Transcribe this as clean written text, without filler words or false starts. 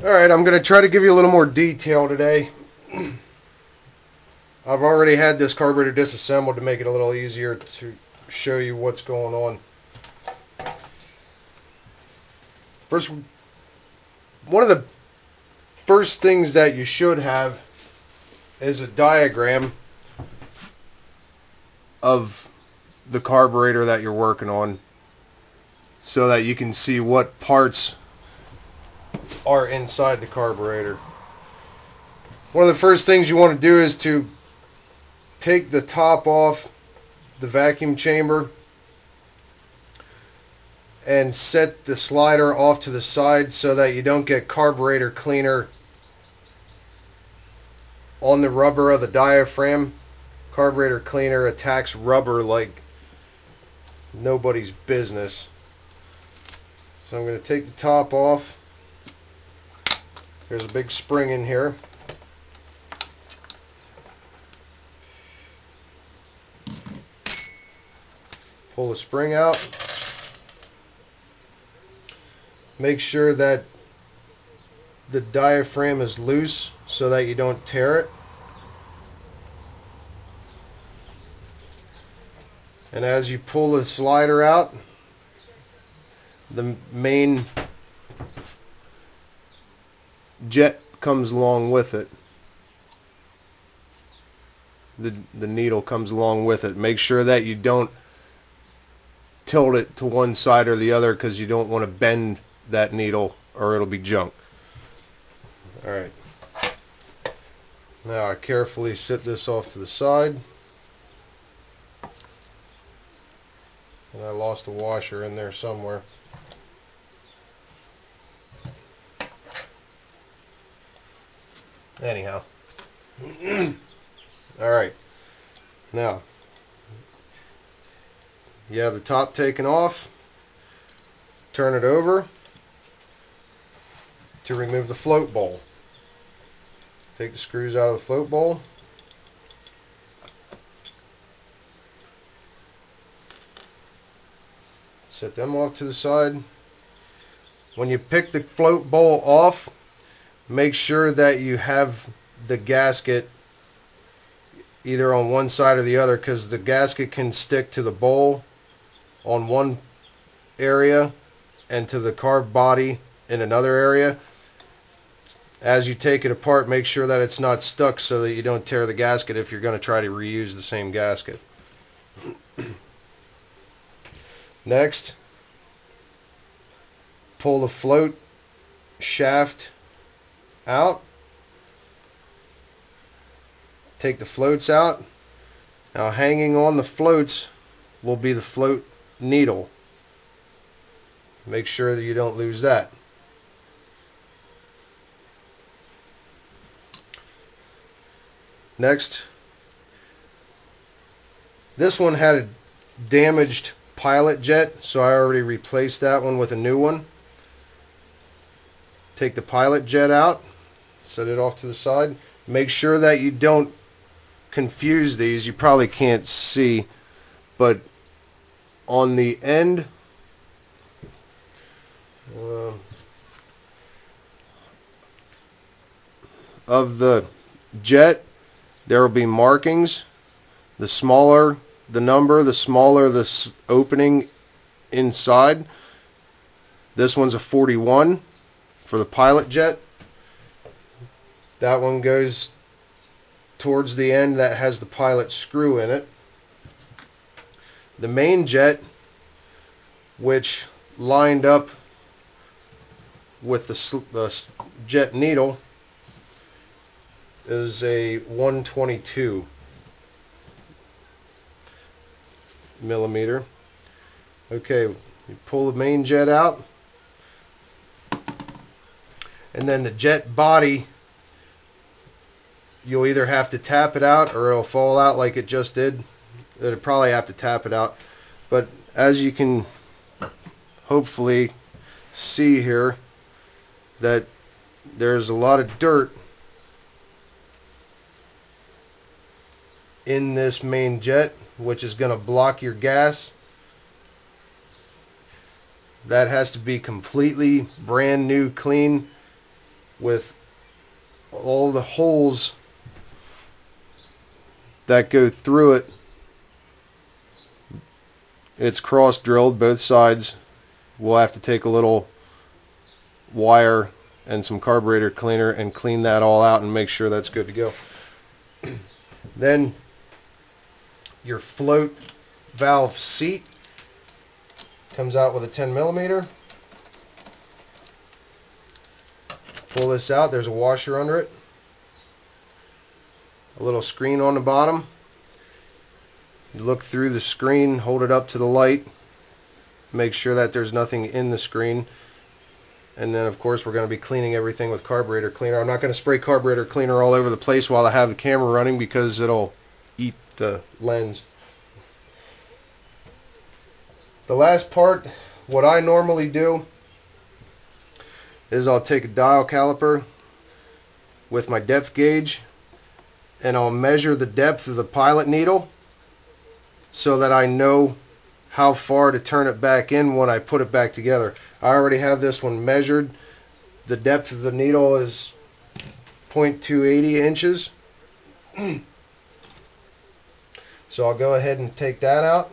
Alright, I'm going to try to give you a little more detail today. I've already had this carburetor disassembled to make it a little easier to show you what's going on. One of the first things that you should have is a diagram of the carburetor that you're working on so that you can see what parts are inside the carburetor. One of the first things you want to do is to take the top off the vacuum chamber and set the slider off to the side so that you don't get carburetor cleaner on the rubber of the diaphragm. Carburetor cleaner attacks rubber like nobody's business. So I'm going to take the top off. There's a big spring in here. Pull the spring out. Make sure that the diaphragm is loose so that you don't tear it. And as you pull the slider out, the main jet comes along with it. The needle comes along with it. Make sure that you don't tilt it to one side or the other because you don't want to bend that needle or it'll be junk. Alright. Now I carefully set this off to the side. And I lost a washer in there somewhere. Anyhow. Alright. Now, you have the top taken off. Turn it over to remove the float bowl. Take the screws out of the float bowl. Set them off to the side. When you pick the float bowl off, make sure that you have the gasket either on one side or the other, because the gasket can stick to the bowl on one area and to the carb body in another area. As you take it apart, make sure that it's not stuck so that you don't tear the gasket if you're going to try to reuse the same gasket. Next, pull the float shaft out. Take the floats out. Now hanging on the floats will be the float needle. Make sure that you don't lose that. Next, this one had a damaged pilot jet, so I already replaced that one with a new one. Take the pilot jet out, set it off to the side. Make sure that you don't confuse these. You probably can't see, but on the end of the jet, there will be markings. The smaller the number, the smaller the opening inside. This one's a 41 for the pilot jet. That one goes towards the end that has the pilot screw in it. The main jet, which lined up with the jet needle, is a 122 millimeter. Okay, you pull the main jet out, and then the jet body, you'll either have to tap it out or it'll fall out like it just did. It'll probably have to tap it out, but as you can hopefully see here, that there's a lot of dirt in this main jet, which is going to block your gas. That has to be completely brand new, clean, with all the holes that go through it. It's cross drilled both sides. We'll have to take a little wire and some carburetor cleaner and clean that all out and make sure that's good to go. Then your float valve seat comes out with a 10 millimeter. Pull this out, there's a washer under it, a little screen on the bottom. You look through the screen, hold it up to the light, make sure that there's nothing in the screen, and then of course we're going to be cleaning everything with carburetor cleaner. I'm not going to spray carburetor cleaner all over the place while I have the camera running because it'll eat the lens. The last part, what I normally do is I'll take a dial caliper with my depth gauge and I'll measure the depth of the pilot needle so that I know how far to turn it back in when I put it back together. I already have this one measured. The depth of the needle is 0.280 inches. So I'll go ahead and take that out.